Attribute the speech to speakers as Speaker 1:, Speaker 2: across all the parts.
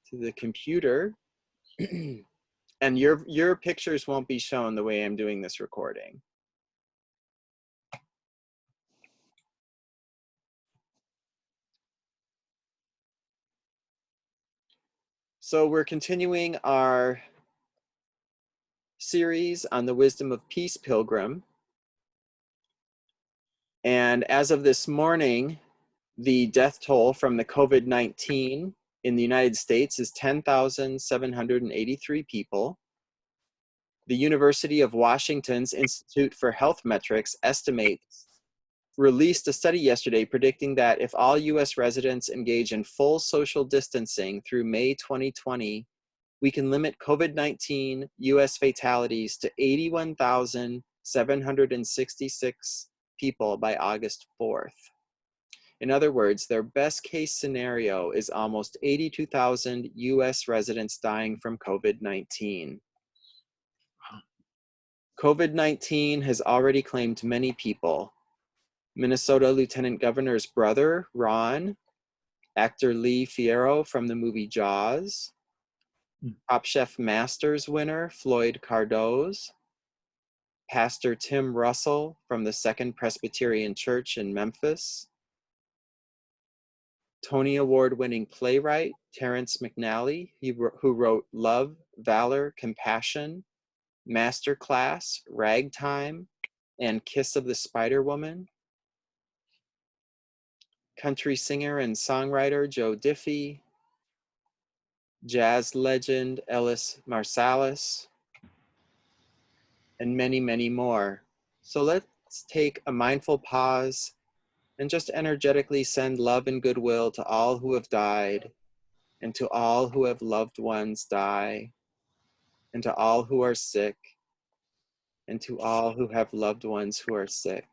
Speaker 1: to the computer. And your pictures won't be shown the way I'm doing this recording. So we're continuing our series on the Wisdom of Peace Pilgrim. And as of this morning, the death toll from the COVID-19 in the United States is 10,783 people. The University of Washington's Institute for Health Metrics released a study yesterday predicting that if all US residents engage in full social distancing through May 2020, we can limit COVID-19 US fatalities to 81,766 people by August 4th. In other words, their best case scenario is almost 82,000 US residents dying from COVID-19. COVID-19 has already claimed many people. Minnesota Lieutenant Governor's brother, Ron, actor Lee Fierro from the movie Jaws, Top Chef Masters winner Floyd Cardoz, Pastor Tim Russell from the Second Presbyterian Church in Memphis, Tony Award-winning playwright Terrence McNally, who wrote Love, Valor, Compassion, Masterclass, Ragtime, and Kiss of the Spider Woman, country singer and songwriter Joe Diffie, jazz legend Ellis Marsalis, and many, many more. So let's take a mindful pause and just energetically send love and goodwill to all who have died, and to all who have loved ones die, and to all who are sick, and to all who have loved ones who are sick.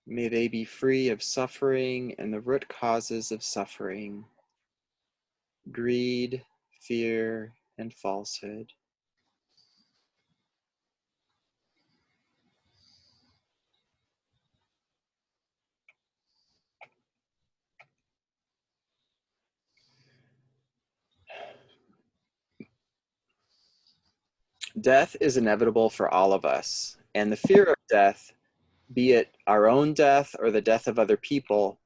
Speaker 1: May they be free of suffering and the root causes of suffering: greed, fear, and falsehood. Death is inevitable for all of us, and the fear of death, be it our own death or the death of other people,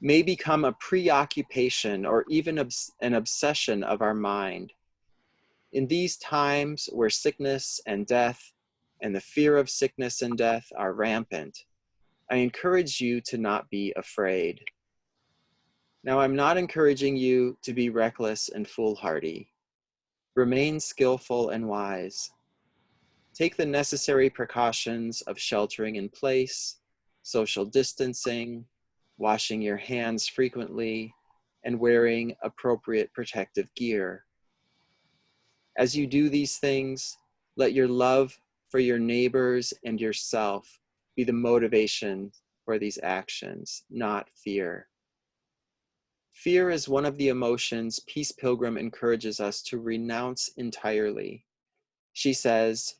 Speaker 1: may become a preoccupation or even an obsession of our mind. In these times where sickness and death and the fear of sickness and death are rampant, I encourage you to not be afraid. Now, I'm not encouraging you to be reckless and foolhardy. Remain skillful and wise. Take the necessary precautions of sheltering in place, social distancing, washing your hands frequently, and wearing appropriate protective gear. As you do these things, let your love for your neighbors and yourself be the motivation for these actions, not fear. Fear is one of the emotions Peace Pilgrim encourages us to renounce entirely. She says,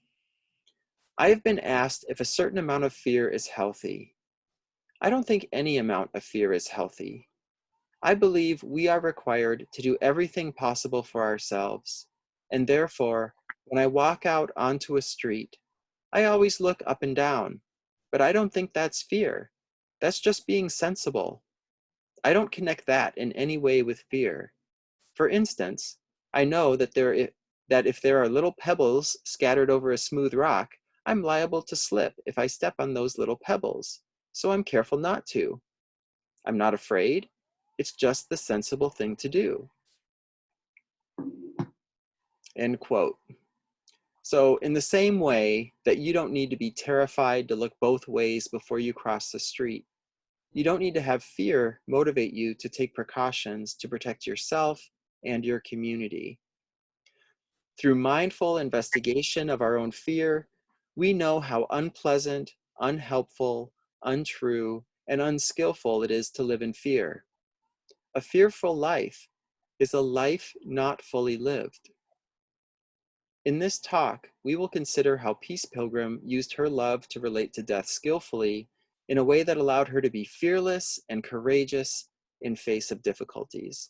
Speaker 1: I have been asked if a certain amount of fear is healthy. I don't think any amount of fear is healthy. I believe we are required to do everything possible for ourselves, and therefore, when I walk out onto a street, I always look up and down, but I don't think that's fear. That's just being sensible. I don't connect that in any way with fear. For instance, I know that if there are little pebbles scattered over a smooth rock, I'm liable to slip if I step on those little pebbles, so I'm careful not to. I'm not afraid. It's just the sensible thing to do. End quote. So in the same way that you don't need to be terrified to look both ways before you cross the street, you don't need to have fear motivate you to take precautions to protect yourself and your community. Through mindful investigation of our own fear, we know how unpleasant, unhelpful, untrue, and unskillful it is to live in fear. A fearful life is a life not fully lived. In this talk, we will consider how Peace Pilgrim used her love to relate to death skillfully in a way that allowed her to be fearless and courageous in face of difficulties.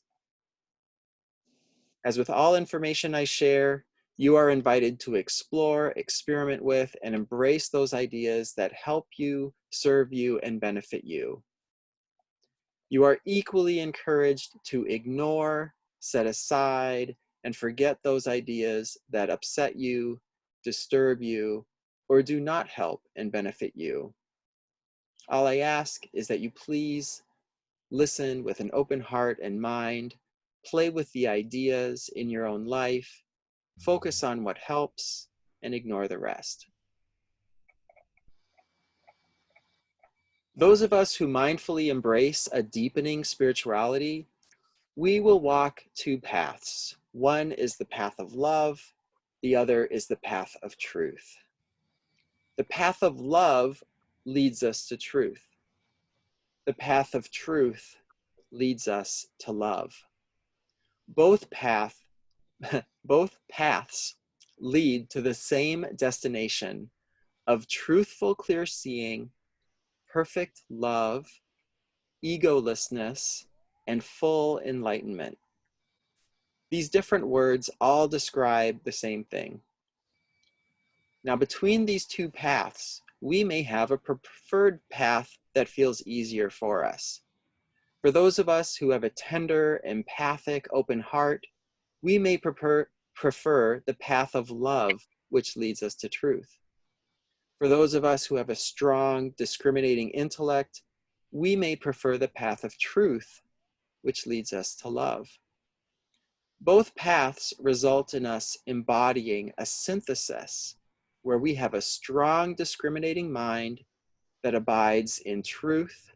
Speaker 1: As with all information I share, you are invited to explore, experiment with, and embrace those ideas that help you, serve you, and benefit you. You are equally encouraged to ignore, set aside, and forget those ideas that upset you, disturb you, or do not help and benefit you. All I ask is that you please listen with an open heart and mind, play with the ideas in your own life, focus on what helps, and ignore the rest. Those of us who mindfully embrace a deepening spirituality, we will walk two paths. One is the path of love, the other is the path of truth. The path of love leads us to truth. The path of truth leads us to love. Both paths lead to the same destination of truthful clear seeing, perfect love, egolessness, and full enlightenment. These different words all describe the same thing. Now, between these two paths, we may have a preferred path that feels easier for us. For those of us who have a tender, empathic, open heart, we may prefer the path of love, which leads us to truth. For those of us who have a strong, discriminating intellect, we may prefer the path of truth, which leads us to love. Both paths result in us embodying a synthesis where we have a strong, discriminating mind that abides in truth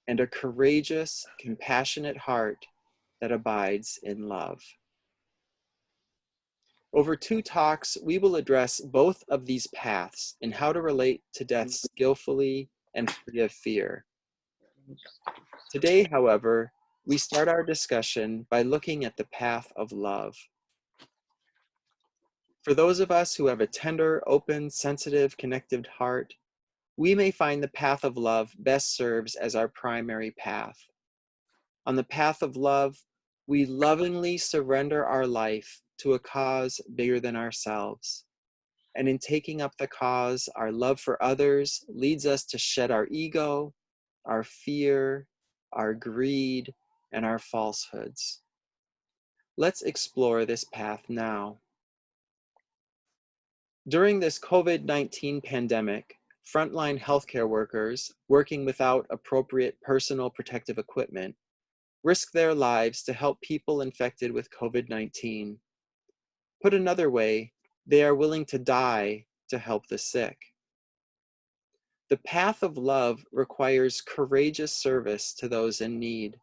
Speaker 1: and a courageous, compassionate heart that abides in love. Over 2 talks, we will address both of these paths and how to relate to death skillfully and free of fear. Today, however, we start our discussion by looking at the path of love. For those of us who have a tender, open, sensitive, connected heart, we may find the path of love best serves as our primary path. On the path of love, we lovingly surrender our life to a cause bigger than ourselves. And in taking up the cause, our love for others leads us to shed our ego, our fear, our greed, and our falsehoods. Let's explore this path now. During this COVID-19 pandemic, frontline healthcare workers working without appropriate personal protective equipment risk their lives to help people infected with COVID-19. Put another way, they are willing to die to help the sick. The path of love requires courageous service to those in need.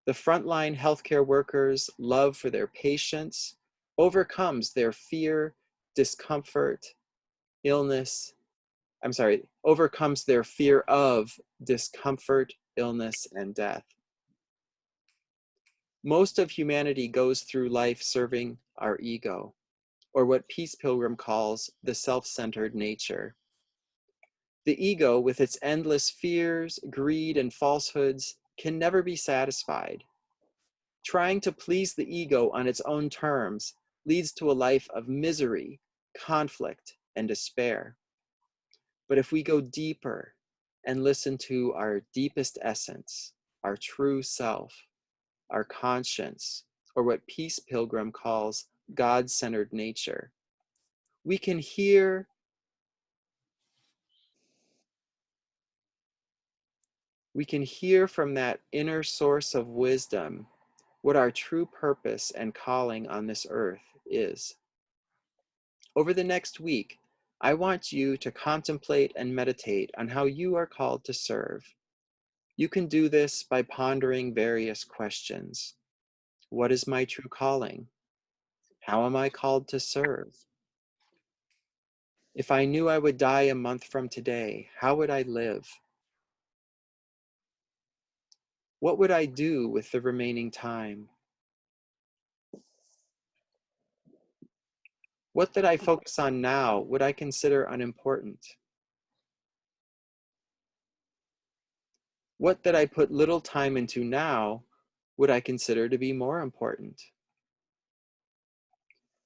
Speaker 1: The frontline healthcare workers' love for their patients overcomes their fear, discomfort, overcomes their fear of discomfort, illness, and death. Most of humanity goes through life serving our ego, or what Peace Pilgrim calls the self-centered nature. The ego, with its endless fears, greed, and falsehoods, can never be satisfied. Trying to please the ego on its own terms leads to a life of misery, conflict, and despair. But if we go deeper and listen to our deepest essence, our true self, our conscience, or what Peace Pilgrim calls God-centered nature, we can hear from that inner source of wisdom what our true purpose and calling on this earth is. Over the next week, I want you to contemplate and meditate on how you are called to serve. You can do this by pondering various questions. What is my true calling? How am I called to serve? If I knew I would die a month from today, how would I live? What would I do with the remaining time? What that I focus on now would I consider unimportant? What that I put little time into now would I consider to be more important?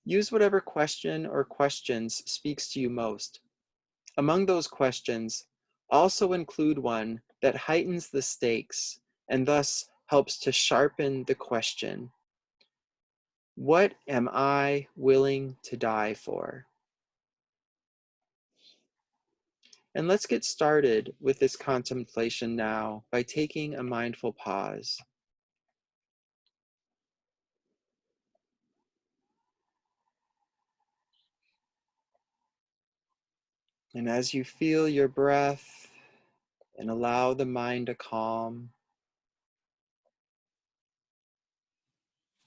Speaker 1: Use whatever question or questions speaks to you most. Among those questions, also include one that heightens the stakes and thus helps to sharpen the question. What am I willing to die for? And let's get started with this contemplation now by taking a mindful pause. And as you feel your breath and allow the mind to calm,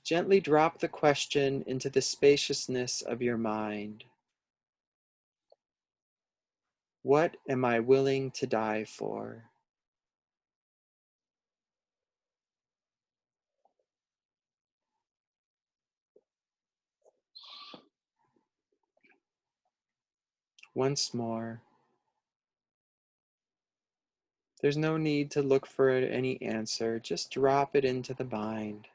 Speaker 1: gently drop the question into the spaciousness of your mind. What am I willing to die for? Once more, there's no need to look for any answer, just drop it into the mind.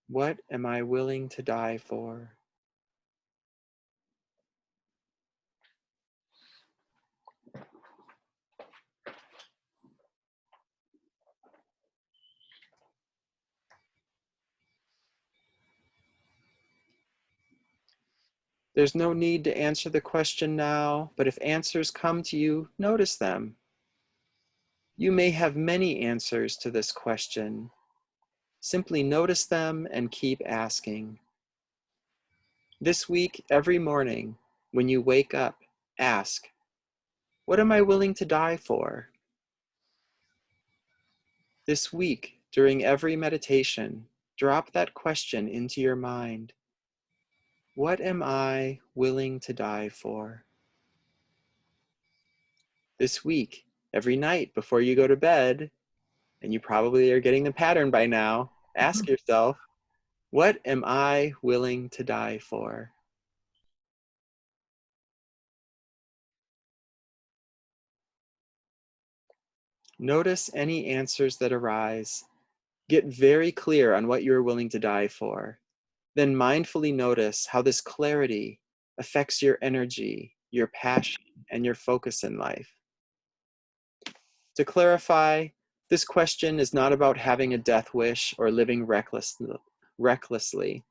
Speaker 1: What am I willing to die for? There's no need to answer the question now, but if answers come to you, notice them. You may have many answers to this question. Simply notice them and keep asking. This week, every morning, when you wake up, ask, what am I willing to die for? This week, during every meditation, drop that question into your mind. What am I willing to die for? This week, every night before you go to bed, and you probably are getting the pattern by now, ask yourself, what am I willing to die for? Notice any answers that arise. Get very clear on what you're willing to die for. Then mindfully notice how this clarity affects your energy, your passion, and your focus in life. To clarify, this question is not about having a death wish or living recklessly.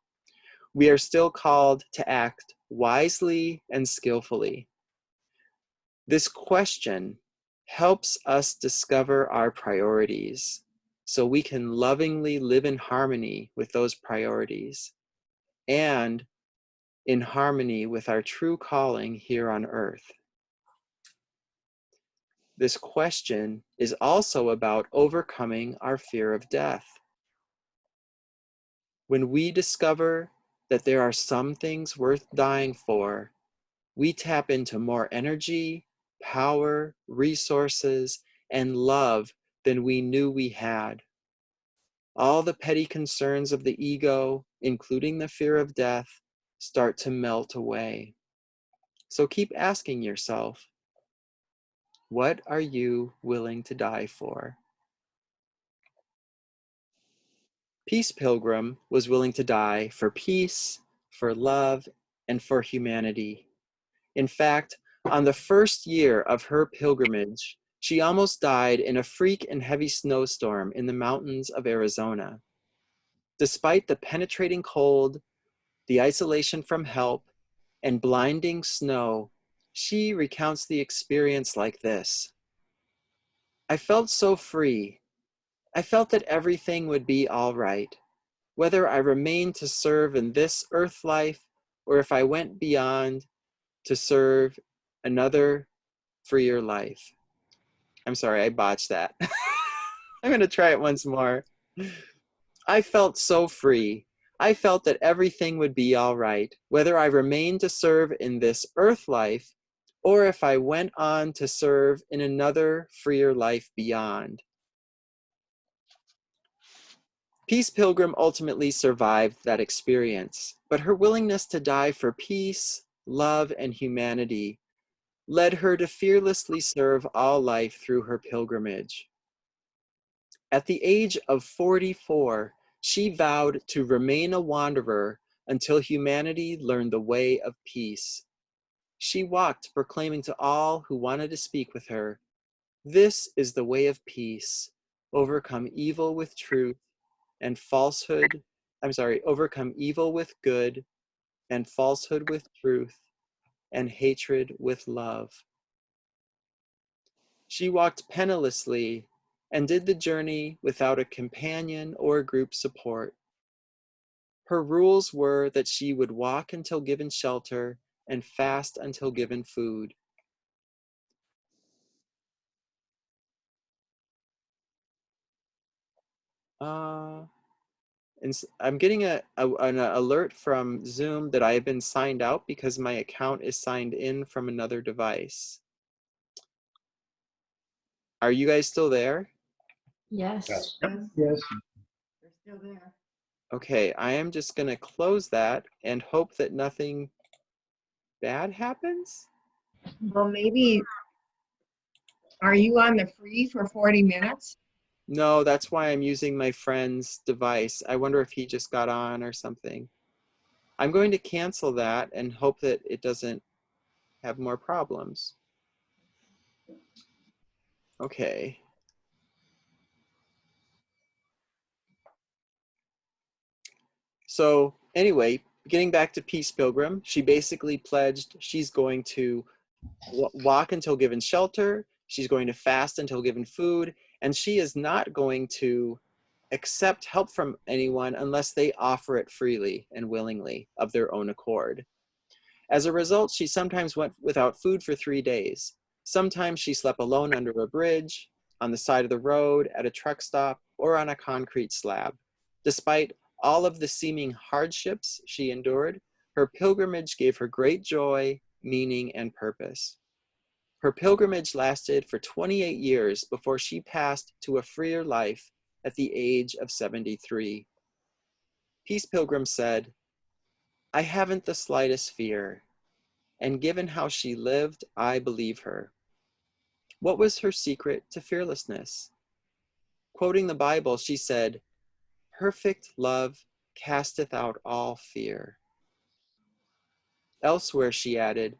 Speaker 1: We are still called to act wisely and skillfully. This question helps us discover our priorities so we can lovingly live in harmony with those priorities and in harmony with our true calling here on earth. This question is also about overcoming our fear of death. When we discover that there are some things worth dying for, we tap into more energy, power, resources, and love than we knew we had. All the petty concerns of the ego, including the fear of death, start to melt away. So keep asking yourself, what are you willing to die for? Peace Pilgrim was willing to die for peace, for love, and for humanity. In fact, on the first year of her pilgrimage, she almost died in a freak and heavy snowstorm in the mountains of Arizona. Despite the penetrating cold, the isolation from help, and blinding snow, she recounts the experience like this. I felt so free. I felt that everything would be all right, whether I remained to serve in this earth life or if I went beyond to serve another freer life. I'm sorry, I botched that. I'm going to try it once more. I felt so free. I felt that everything would be all right, whether I remained to serve in this earth life or if I went on to serve in another freer life beyond. Peace Pilgrim ultimately survived that experience, but her willingness to die for peace, love, and humanity led her to fearlessly serve all life through her pilgrimage. At the age of 44, she vowed to remain a wanderer until humanity learned the way of peace. She walked, proclaiming to all who wanted to speak with her, "This is the way of peace. Overcome evil with truth and falsehood. Overcome evil with good and falsehood with truth and hatred with love." She walked pennilessly and did the journey without a companion or group support. Her rules were that she would walk until given shelter and fast until given food. And I'm getting an alert from Zoom that I have been signed out because my account is signed in from another device. Are you guys still there?
Speaker 2: Yes.
Speaker 3: Yes.
Speaker 4: Yes.
Speaker 2: They're still there.
Speaker 1: Okay, I am just going to close that and hope that nothing bad happens.
Speaker 2: Well, maybe, are you on the free for 40 minutes?
Speaker 1: No, that's why I'm using my friend's device. I wonder if he just got on or something. I'm going to cancel that and hope that it doesn't have more problems. Okay. So anyway, getting back to Peace Pilgrim, she basically pledged she's going to walk until given shelter, she's going to fast until given food, and she is not going to accept help from anyone unless they offer it freely and willingly of their own accord. As a result, she sometimes went without food for 3 days. Sometimes she slept alone under a bridge, on the side of the road, at a truck stop, or on a concrete slab. Despite all of the seeming hardships she endured, her pilgrimage gave her great joy, meaning, and purpose. Her pilgrimage lasted for 28 years before she passed to a freer life at the age of 73. Peace Pilgrim said, "I haven't the slightest fear, and given how she lived, I believe her." What was her secret to fearlessness? Quoting the Bible, she said, "Perfect love casteth out all fear." Elsewhere, she added,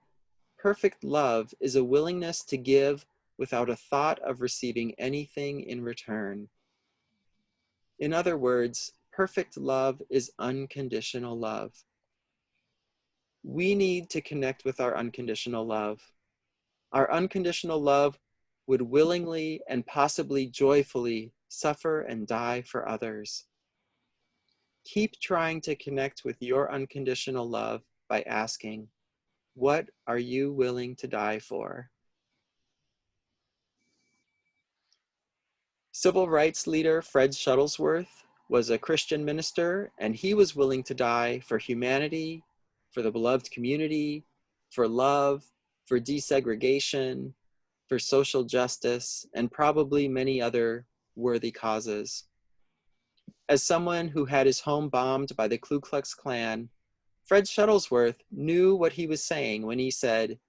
Speaker 1: "Perfect love is a willingness to give without a thought of receiving anything in return." In other words, perfect love is unconditional love. We need to connect with our unconditional love. Our unconditional love would willingly and possibly joyfully suffer and die for others. Keep trying to connect with your unconditional love by asking, what are you willing to die for? Civil rights leader Fred Shuttlesworth was a Christian minister, and he was willing to die for humanity, for the beloved community, for love, for desegregation, for social justice, and probably many other worthy causes. As someone who had his home bombed by the Ku Klux Klan, Fred Shuttlesworth knew what he was saying when he said,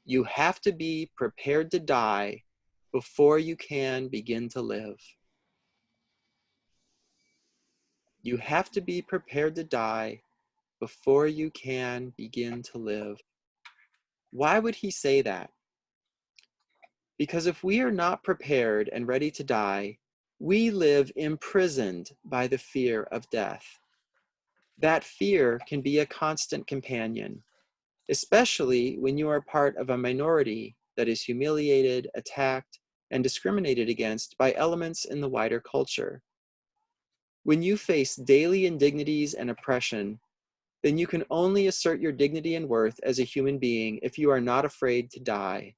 Speaker 1: "You have to be prepared to die before you can begin to live." You have to be prepared to die before you can begin to live. Why would he say that? Because if we are not prepared and ready to die, we live imprisoned by the fear of death. That fear can be a constant companion, especially when you are part of a minority that is humiliated, attacked, and discriminated against by elements in the wider culture. When you face daily indignities and oppression, then you can only assert your dignity and worth as a human being if you are not afraid to die.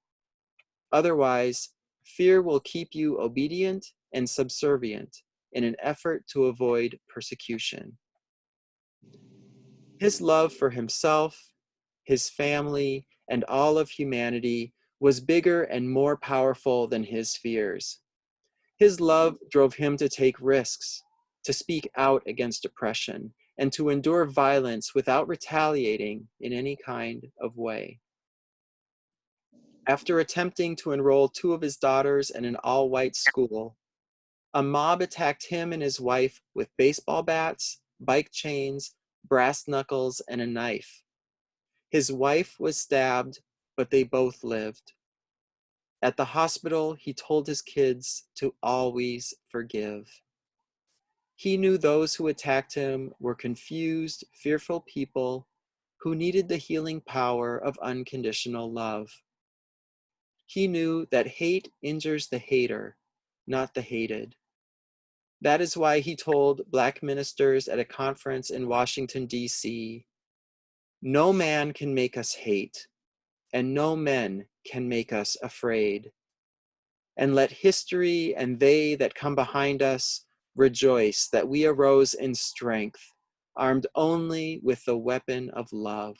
Speaker 1: Otherwise, fear will keep you obedient and subservient in an effort to avoid persecution. His love for himself, his family, and all of humanity was bigger and more powerful than his fears. His love drove him to take risks, to speak out against oppression, and to endure violence without retaliating in any kind of way. After attempting to enroll two of his daughters in an all-white school, A mob attacked him and his wife with baseball bats, bike chains, brass knuckles, and a knife. His wife was stabbed, but they both lived. At the hospital, he told his kids to always forgive. He knew those who attacked him were confused, fearful people who needed the healing power of unconditional love. He knew that hate injures the hater, not the hated. That is why he told Black ministers at a conference in Washington, D.C., "No man can make us hate, and no men can make us afraid. And let history and they that come behind us rejoice that we arose in strength, armed only with the weapon of love."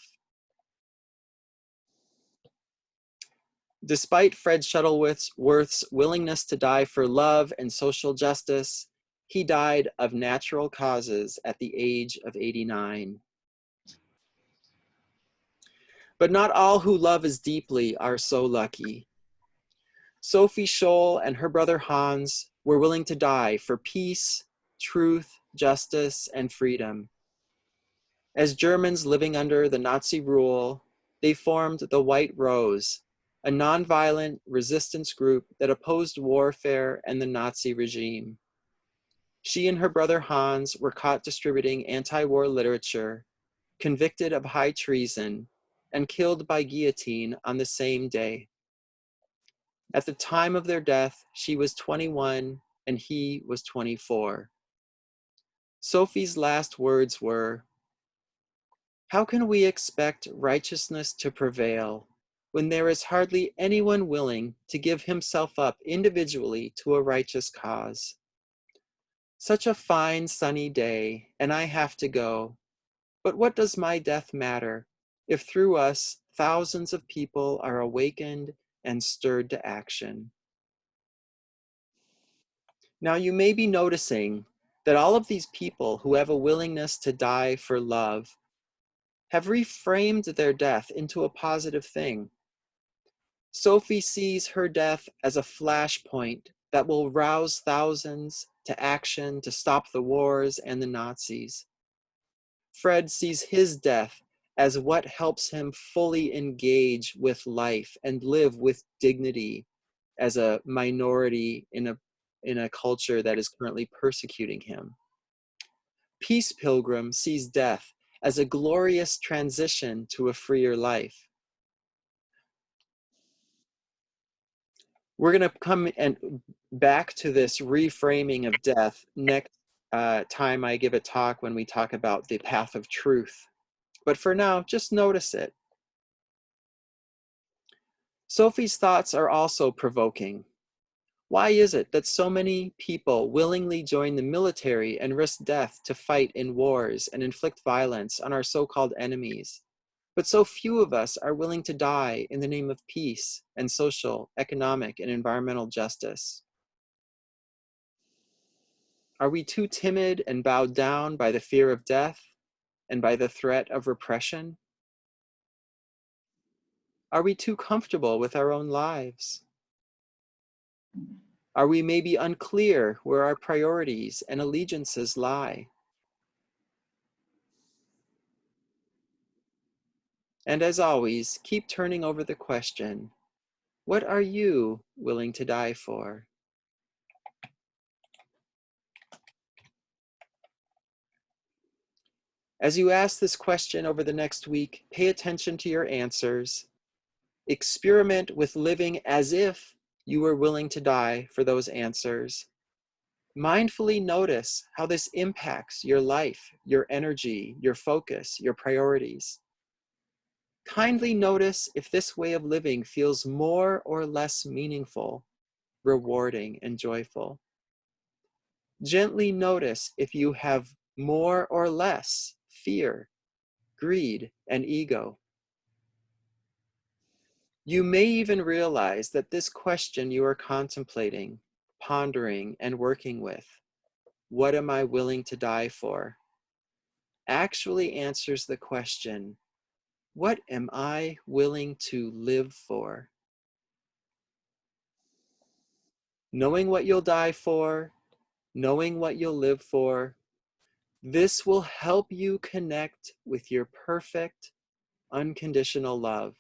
Speaker 1: Despite Fred Shuttleworth's willingness to die for love and social justice, he died of natural causes at the age of 89. But not all who love as deeply are so lucky. Sophie Scholl and her brother Hans were willing to die for peace, truth, justice, and freedom. As Germans living under the Nazi rule, they formed the White Rose, a nonviolent resistance group that opposed warfare and the Nazi regime. She and her brother Hans were caught distributing anti-war literature, convicted of high treason, and killed by guillotine on the same day. At the time of their death, she was 21 and he was 24. Sophie's last words were, "How can we expect righteousness to prevail when there is hardly anyone willing to give himself up individually to a righteous cause? Such a fine sunny day, and I have to go. But what does my death matter if through us thousands of people are awakened and stirred to action?" Now you may be noticing that all of these people who have a willingness to die for love have reframed their death into a positive thing. Sophie sees her death as a flashpoint that will rouse thousands to action to stop the wars and the Nazis. Fred sees his death as what helps him fully engage with life and live with dignity as a minority in a culture that is currently persecuting him. Peace Pilgrim sees death as a glorious transition to a freer life. We're going to come and back to this reframing of death next time I give a talk when we talk about the path of truth. But for now, just notice it. Sophie's thoughts are also provoking. Why is it that so many people willingly join the military and risk death to fight in wars and inflict violence on our so-called enemies, but so few of us are willing to die in the name of peace and social, economic, and environmental justice? Are we too timid and bowed down by the fear of death and by the threat of repression? Are we too comfortable with our own lives? Are we maybe unclear where our priorities and allegiances lie? And as always, keep turning over the question, what are you willing to die for? As you ask this question over the next week, pay attention to your answers. Experiment with living as if you were willing to die for those answers. Mindfully notice how this impacts your life, your energy, your focus, your priorities. Kindly notice if this way of living feels more or less meaningful, rewarding, and joyful. Gently notice if you have more or less fear, greed, and ego. You may even realize that this question you are contemplating, pondering, and working with, what am I willing to die for, actually answers the question, what am I willing to live for? Knowing what you'll die for knowing what you'll live for. This will help you connect with your perfect, unconditional love.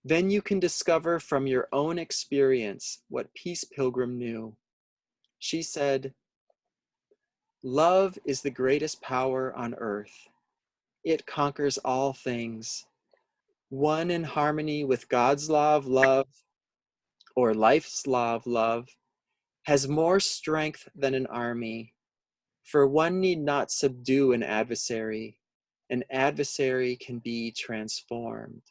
Speaker 1: Then you can discover from your own experience what Peace Pilgrim knew. She said, "Love is the greatest power on earth. It conquers all things. One in harmony with God's law of love, or life's law of love, has more strength than an army. For one need not subdue an adversary. An adversary can be transformed."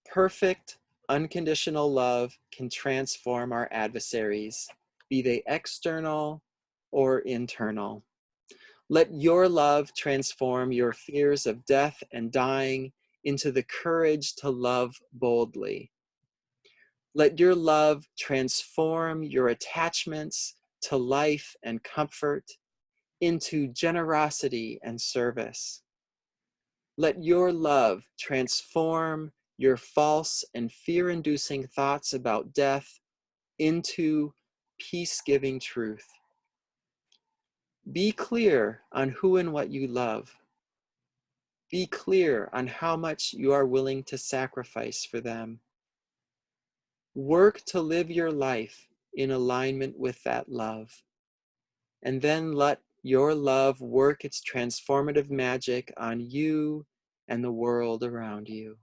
Speaker 1: Perfect, unconditional love can transform our adversaries, be they external or internal. Let your love transform your fears of death and dying into the courage to love boldly. Let your love transform your attachments to life and comfort into generosity and service. Let your love transform your false and fear-inducing thoughts about death into peace-giving truth. Be clear on who and what you love. Be clear on how much you are willing to sacrifice for them. Work to live your life in alignment with that love. And then let your love work its transformative magic on you and the world around you.